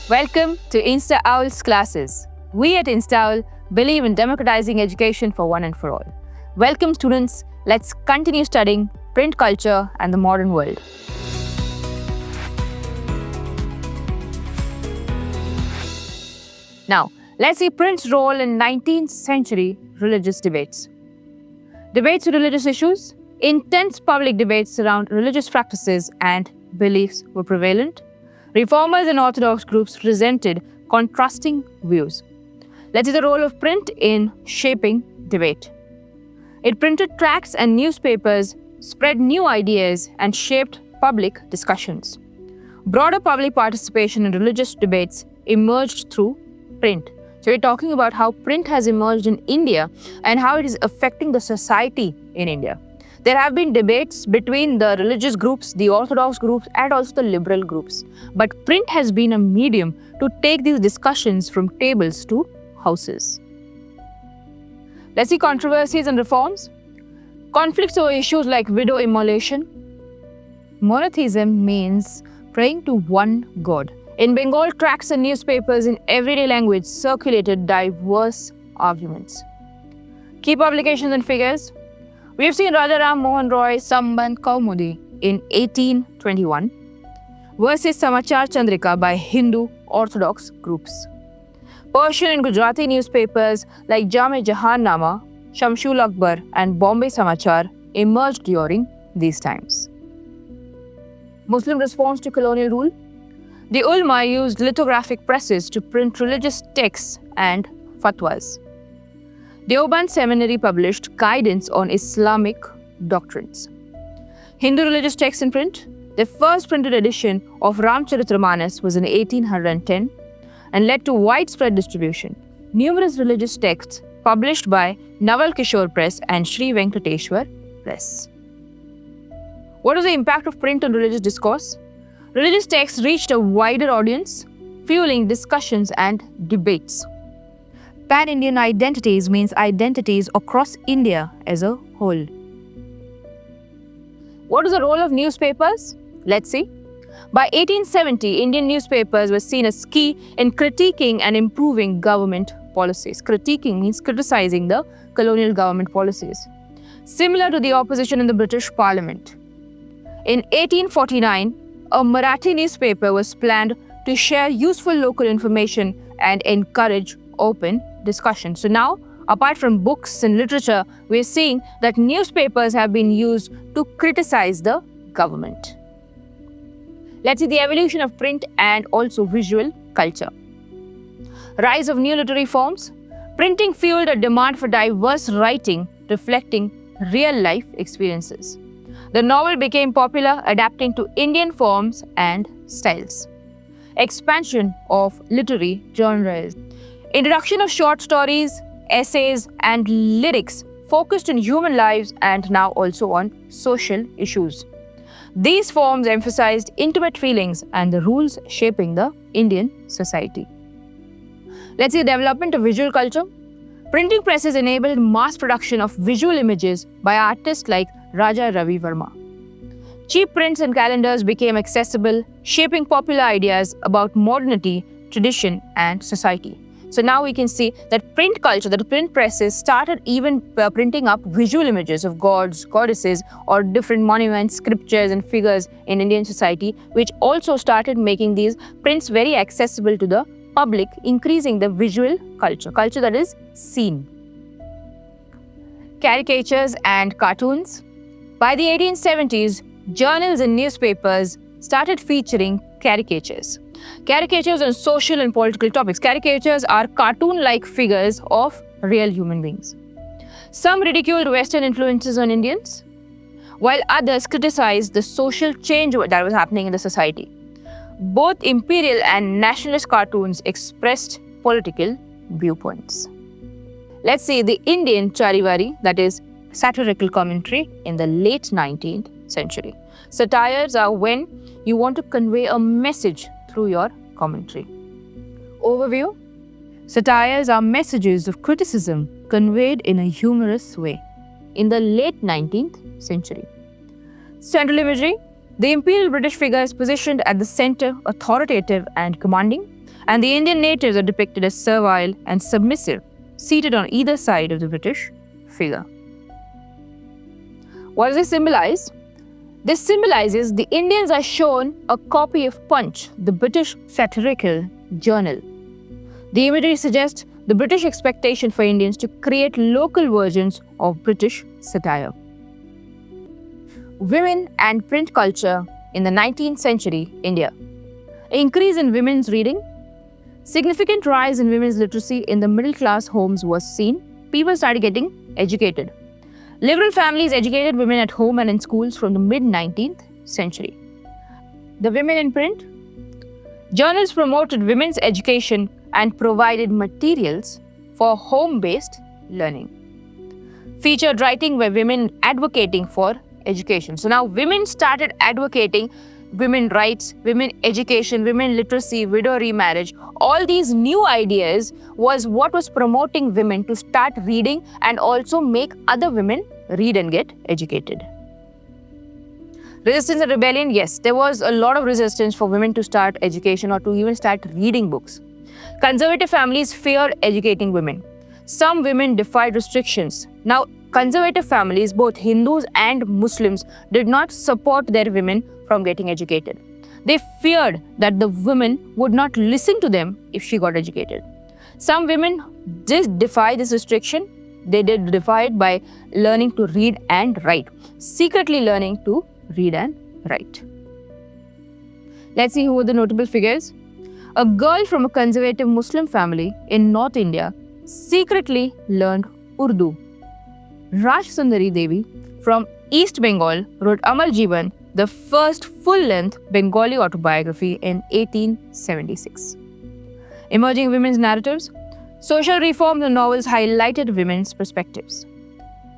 Welcome to Insta Owl's classes. We at Insta Owl believe in democratizing education for one and for all. Welcome students, let's continue studying print culture and the modern world. Now, let's see print's role in 19th century religious debates. Debates on religious issues. Intense public debates around religious practices and beliefs were prevalent. Reformers and orthodox groups presented contrasting views. Let's see the role of print in shaping debate. It printed tracts and newspapers, spread new ideas, and shaped public discussions. Broader public participation in religious debates emerged through print. So we're talking about how print has emerged in India and how it is affecting the society in India. There have been debates between the religious groups, the orthodox groups, and also the liberal groups. But print has been a medium to take these discussions from tables to houses. Let's see controversies and reforms. Conflicts over issues like widow immolation. Monotheism means praying to one God. In Bengal, tracts and newspapers in everyday language circulated diverse arguments. Key publications and figures. We have seen Rajaram Mohan Roy Sambandh Kaumudi in 1821 versus Samachar Chandrika by Hindu Orthodox groups. Persian and Gujarati newspapers like Jam-e-Jahannama, Shamsul Akbar and Bombay Samachar emerged during these times. Muslim response to colonial rule. The ulama used lithographic presses to print religious texts and fatwas. Deoband Seminary published guidance on Islamic doctrines. Hindu religious texts in print. The first printed edition of Ramcharitramanas was in 1810 and led to widespread distribution. Numerous religious texts published by Naval Kishore Press and Sri Venkateshwar Press. What was the impact of print on religious discourse? Religious texts reached a wider audience, fueling discussions and debates. Pan-Indian identities means identities across India as a whole. What is the role of newspapers? Let's see. By 1870, Indian newspapers were seen as key in critiquing and improving government policies. Critiquing means criticizing the colonial government policies. Similar to the opposition in the British Parliament. In 1849, a Marathi newspaper was planned to share useful local information and encourage open discussion. So now, apart from books and literature, we're seeing that newspapers have been used to criticize the government. Let's see the evolution of print and also visual culture. Rise of new literary forms. Printing fueled a demand for diverse writing reflecting real-life experiences. The novel became popular, adapting to Indian forms and styles. Expansion of literary genres. Introduction of short stories, essays, and lyrics focused on human lives and now also on social issues. These forms emphasized intimate feelings and the rules shaping the Indian society. Let's see the development of visual culture. Printing presses enabled mass production of visual images by artists like Raja Ravi Verma. Cheap prints and calendars became accessible, shaping popular ideas about modernity, tradition, and society. So now we can see that print culture, that print presses started even printing up visual images of gods, goddesses, or different monuments, scriptures, and figures in Indian society, which also started making these prints very accessible to the public, increasing the visual culture that is seen. Caricatures and cartoons. By the 1870s, journals and newspapers started featuring caricatures. Caricatures on social and political topics. Caricatures are cartoon-like figures of real human beings. Some ridiculed Western influences on Indians, while others criticized the social change that was happening in the society. Both imperial and nationalist cartoons expressed political viewpoints. Let's see the Indian Charivari, that is satirical commentary in the late 19th century. Satires are when you want to convey a message through your commentary. Overview. Satires are messages of criticism conveyed in a humorous way in the late 19th century. Central imagery. The imperial British figure is positioned at the center, authoritative and commanding. and the Indian natives are depicted as servile and submissive, seated on either side of the British figure. What does this symbolize? This symbolizes the Indians are shown a copy of Punch, the British satirical journal. The imagery suggests the British expectation for Indians to create local versions of British satire. Women and print culture in the 19th century India. Increase in women's reading. Significant rise in women's literacy in the middle class homes was seen. People started getting educated. Liberal families educated women at home and in schools from the mid-19th century. The women in print. Journals promoted women's education and provided materials for home-based learning. Featured writing by women advocating for education. So now women started advocating women rights, women education, women literacy, widow remarriage. All these new ideas was what was promoting women to start reading and also make other women read and get educated. Resistance and rebellion, yes, there was a lot of resistance for women to start education or to even start reading books. Conservative families feared educating women. Some women defied restrictions. Now, conservative families, both Hindus and Muslims, did not support their women from getting educated. They feared that the women would not listen to them if she got educated. Some women did defy this restriction. They did defy it by learning to read and write, secretly learning to read and write. Let's see who were the notable figures. A girl from a conservative Muslim family in North India secretly learned Urdu. Raj Sundari Devi from East Bengal wrote Amar Jeevan, the first full-length Bengali autobiography in 1876. Emerging women's narratives. Social reforms and novels highlighted women's perspectives.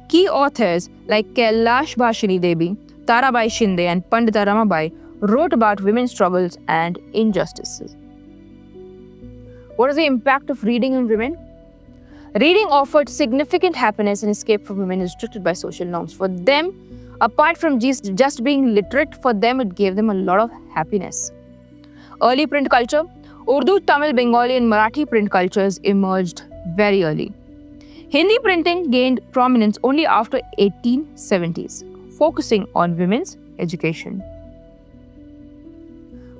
Key authors like Kailash Bhashini Devi, Tarabai Shinde and Pandita Ramabai wrote about women's struggles and injustices. What is the impact of reading on women? Reading offered significant happiness and escape for women restricted by social norms. For them, apart from just being literate, for them it gave them a lot of happiness. Early print culture. Urdu, Tamil, Bengali and Marathi print cultures emerged very early. Hindi printing gained prominence only after 1870s, focusing on women's education.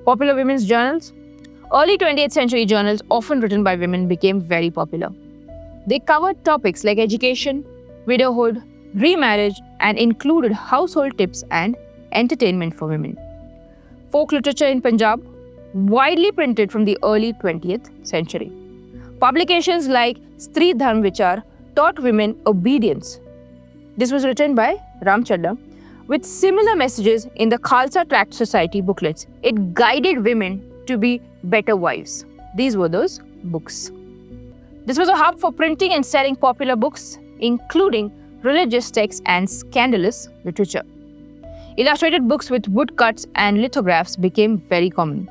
Popular women's journals. Early 20th century journals, often written by women, became very popular. They covered topics like education, widowhood, remarriage, and included household tips and entertainment for women. Folk literature in Punjab, widely printed from the early 20th century. Publications like Stri Dharm Vichar taught women obedience. This was written by Ram Chadda with similar messages in the Khalsa Tract Society booklets. It guided women to be better wives. These were those books. This was a hub for printing and selling popular books, including religious texts and scandalous literature. Illustrated books with woodcuts and lithographs became very common.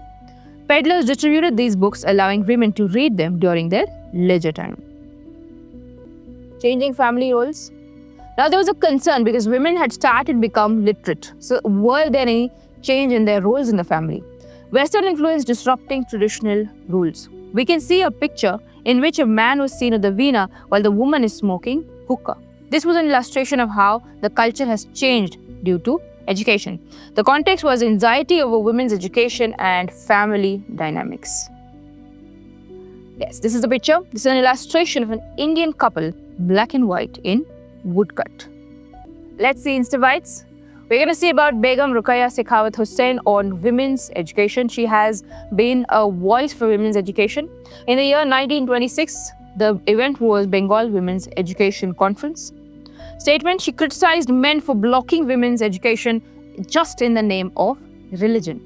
Peddlers distributed these books, allowing women to read them during their leisure time. Changing family roles. Now there was a concern because women had started to become literate. So were there any change in their roles in the family? Western influence disrupting traditional rules. We can see a picture in which a man was seen at the veena while the woman is smoking hookah. This was an illustration of how the culture has changed due to education. The context was anxiety over women's education and family dynamics. Yes, this is a picture. This is an illustration of an Indian couple, black and white, in woodcut. Let's see Insta Bites. We're going to see about Begum Ruqayya Sekhawat Hussain on women's education. She has been a voice for women's education. In the year 1926, the event was Bengal Women's Education Conference. Statement: she criticized men for blocking women's education just in the name of religion.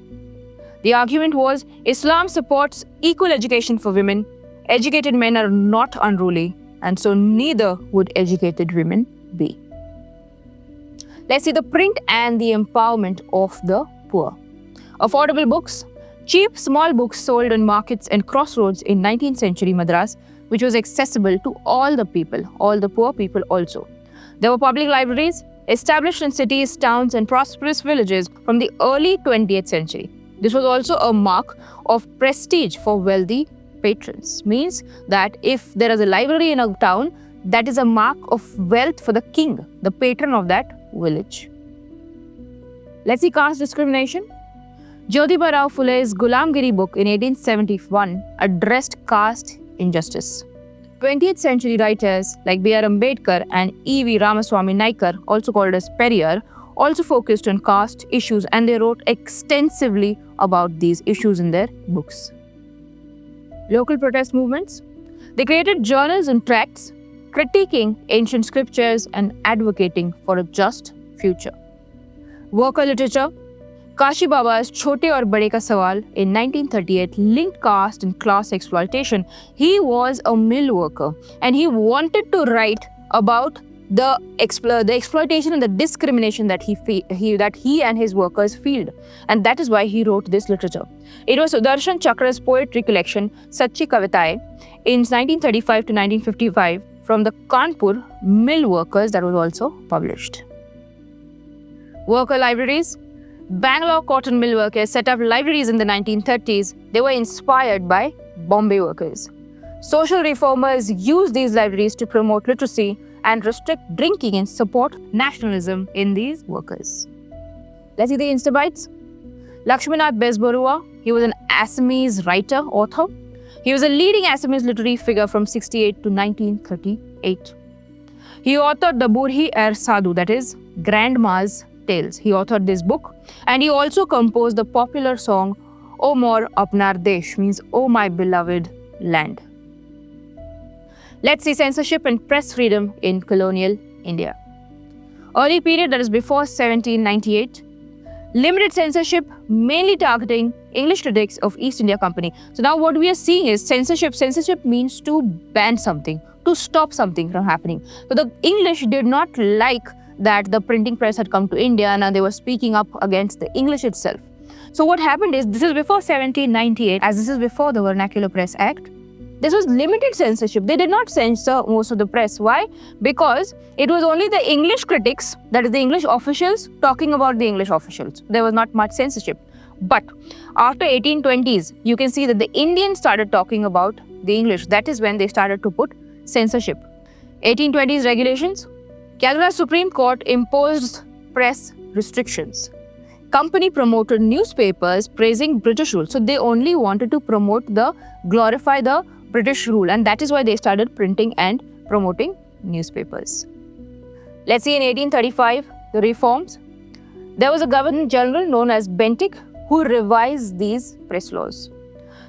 The argument was Islam supports equal education for women. Educated men are not unruly, and so neither would educated women be. Let's see the print and the empowerment of the poor. Affordable books. Cheap, small books sold on markets and crossroads in 19th century Madras, which was accessible to all the people, all the poor people also. There were public libraries established in cities, towns, and prosperous villages from the early 20th century. This was also a mark of prestige for wealthy patrons. Means that if there is a library in a town, that is a mark of wealth for the king, the patron of that village. Let's see caste discrimination. Jyotiba Rao Phule's Gulamgiri book in 1871 addressed caste injustice. 20th century writers like B.R. Ambedkar and E.V. Ramaswamy Naikar, also called as Periyar, also focused on caste issues, and they wrote extensively about these issues in their books. Local protest movements. They created journals and tracts critiquing ancient scriptures and advocating for a just future. Worker literature. Kashi Baba's Chote Aur Bade Ka Sawal in 1938 linked caste and class exploitation. He was a mill worker and he wanted to write about the exploitation and the discrimination that he and his workers feel, and that is why he wrote this literature. It was Sudarshan Chakra's poetry collection Sachi Kavitaye in 1935 to 1955 from the Kanpur mill workers that was also published. Worker libraries. Bangalore cotton mill workers set up libraries in the 1930s. They were inspired by Bombay workers. Social reformers used these libraries to promote literacy and restrict drinking and support nationalism in these workers. Let's see the Instabites. Lakshminath Bezbarua, he was an Assamese writer, author. He was a leading Assamese literary figure from 68 to 1938. He authored the Burhi Er Sadhu, that is, Grandma's Tales. He authored this book, and he also composed the popular song O Mor Apnar Desh, means O my beloved land. Let's see censorship and press freedom in colonial India. Early period, that is before 1798. Limited censorship, mainly targeting English critics of East India Company. So now what we are seeing is censorship. Censorship means to ban something, to stop something from happening. So the English did not like that the printing press had come to India and they were speaking up against the English itself. So what happened is, this is before 1798, as this is before the Vernacular Press Act. This was limited censorship. They did not censor most of the press. Why? Because it was only the English critics, that is the English officials, talking about the English officials. There was not much censorship. But after 1820s, you can see that the Indians started talking about the English. That is when they started to put censorship. 1820s regulations. Calcutta Supreme Court imposed press restrictions. Company promoted newspapers praising British rule. So they only wanted to glorify the British rule, and that is why they started printing and promoting newspapers. Let's see in 1835, the reforms. There was a Governor General known as Bentinck who revised these press laws.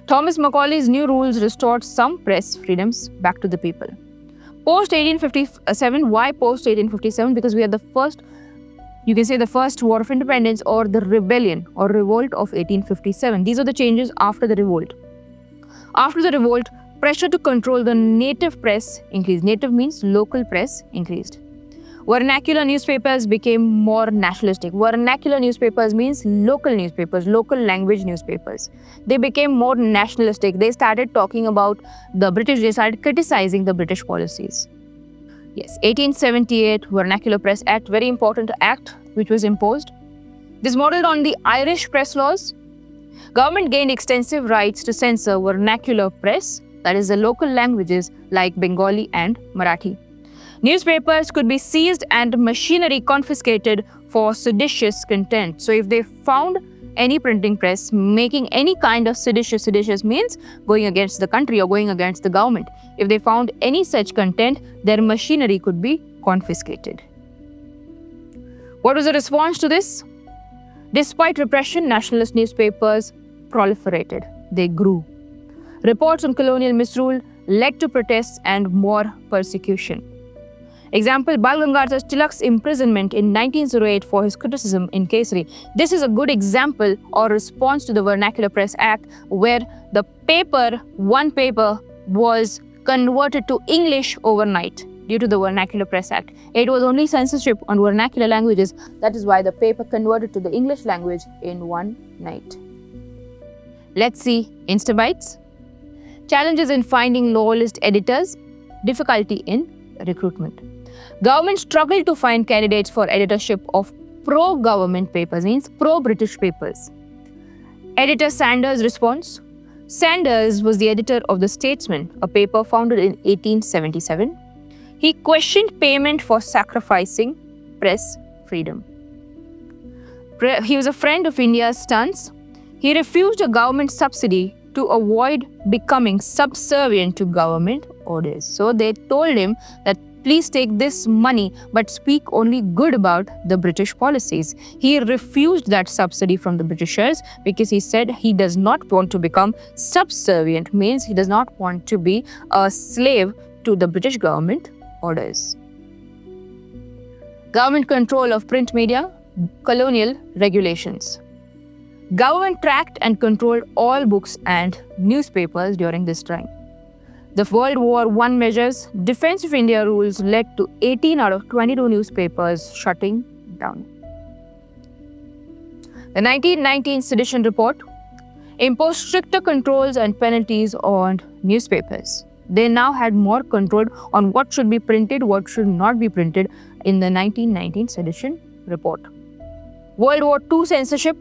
Thomas Macaulay's new rules restored some press freedoms back to the people. Post 1857, why post 1857? Because we had the first, you can say the first War of Independence or the rebellion or revolt of 1857. These are the changes after the revolt. After the revolt, pressure to control the native press increased. Native means local press increased. Vernacular newspapers became more nationalistic. Vernacular newspapers means local newspapers, local language newspapers. They became more nationalistic. They started talking about the British. They started criticizing the British policies. Yes, 1878 Vernacular Press Act, very important act which was imposed. This modeled on the Irish press laws. Government gained extensive rights to censor vernacular press, that is the local languages like Bengali and Marathi. Newspapers could be seized and machinery confiscated for seditious content. So if they found any printing press making any kind of seditious means going against the country or going against the government. If they found any such content, their machinery could be confiscated. What was the response to this? Despite repression, nationalist newspapers proliferated. They grew. Reports on colonial misrule led to protests and more persecution. Example, Bal Gangadhar Tilak's imprisonment in 1908 for his criticism in Kesari. This is a good example or response to the Vernacular Press Act, where the one paper was converted to English overnight due to the Vernacular Press Act. It was only censorship on vernacular languages. That is why the paper converted to the English language in one night. Let's see Instabites. Challenges in finding loyalist editors. Difficulty in recruitment. Government struggled to find candidates for editorship of pro-government papers, means pro-British papers. Editor Sanders' response. Sanders was the editor of The Statesman, a paper founded in 1877. He questioned payment for sacrificing press freedom. He was a friend of India's stunts. He refused a government subsidy to avoid becoming subservient to government orders. So they told him that please take this money but speak only good about the British policies. He refused that subsidy from the Britishers because he said he does not want to become subservient, means he does not want to be a slave to the British government orders. Government control of print media, colonial regulations. Government tracked and controlled all books and newspapers during this time. The World War I measures, Defense of India rules led to 18 out of 22 newspapers shutting down. The 1919 Sedition Report imposed stricter controls and penalties on newspapers. They now had more control on what should be printed, what should not be printed in the 1919 Sedition Report. World War II censorship.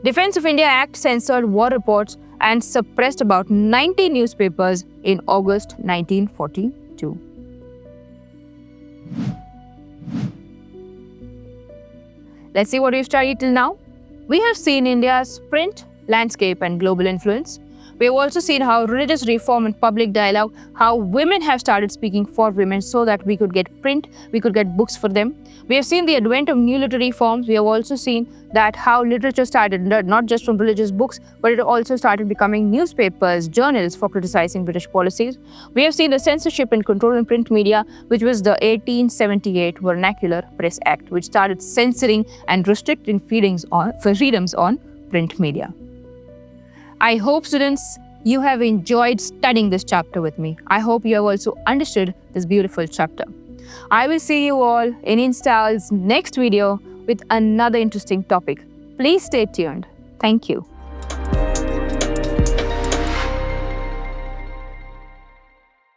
Defense of India Act censored war reports and suppressed about 90 newspapers in August 1942. Let's see what we've studied till now. We have seen India's print landscape and global influence. We have also seen how religious reform and public dialogue, how women have started speaking for women so that we could get print, we could get books for them. We have seen the advent of new literary forms. We have also seen that how literature started, not just from religious books, but it also started becoming newspapers, journals for criticizing British policies. We have seen the censorship and control in print media, which was the 1878 Vernacular Press Act, which started censoring and restricting freedoms on print media. I hope, students, you have enjoyed studying this chapter with me. I hope you have also understood this beautiful chapter. I will see you all in InStyle's next video with another interesting topic. Please stay tuned. Thank you.